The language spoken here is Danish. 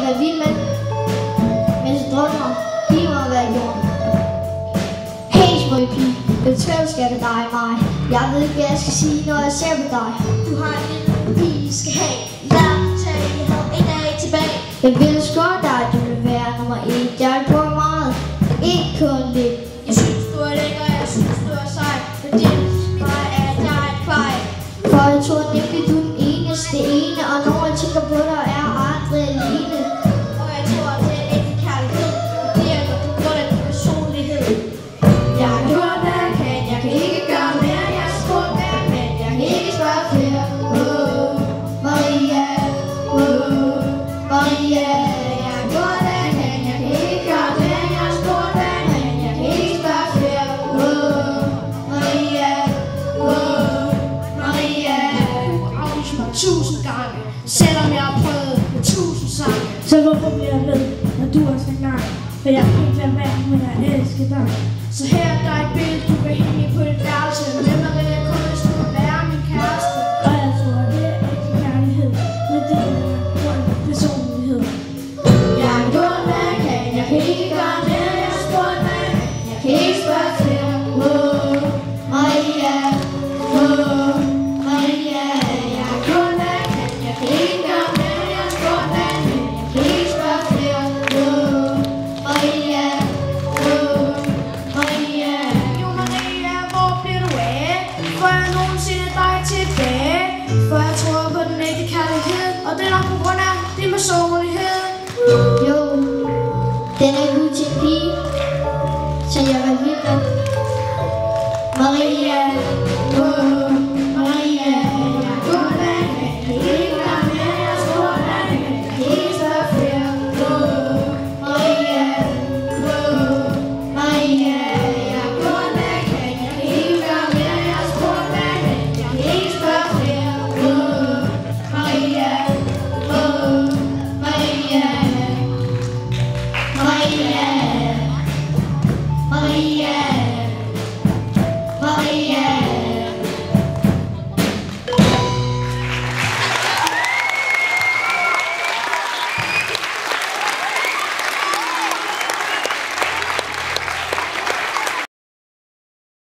være vild med, mens jeg drømmer, giv mig hvad jeg gjorde. Hey smukke pige, betrøv skal det dig mig. Jeg ved ikke hvad jeg skal sige, når jeg ser på dig. Du har en lille pige, I skal have. Lad mig tage, jeg havde en dag tilbage. Jeg ville skåre dig, du vil være nummer 1. Jeg vil prøve meget, ikke kun lidt. Jeg synes du er lækker, jeg synes du er sej. For det mig er jeg et kvej. For jeg tror nemlig du er den eneste ene, og når jeg tænker på dig er jeg aldrig alene. Og jeg tror det er ægte kærlighed. Det er på grund af din personlighed. Jeg har gjort hvad jeg kan, jeg kan ikke gøre mere. Jeg har spurgt hvad jeg kan, jeg kan ikke spørge flere. Maria, Maria. Jeg har gjort hvad jeg kan, jeg kan ikke gøre mere. Jeg har spurgt hvad jeg kan, jeg kan ikke spørge flere. Maria, Maria. Afvise mig 1000 gange, selvom jeg har prøvet med 1000 sange. Så hvorfor bliver jeg ved, når du er så gang? For jeg kan ikke lade være, men jeg elsker dig. Så her er der et billede, du kan hænge på dit værelse. Med Maria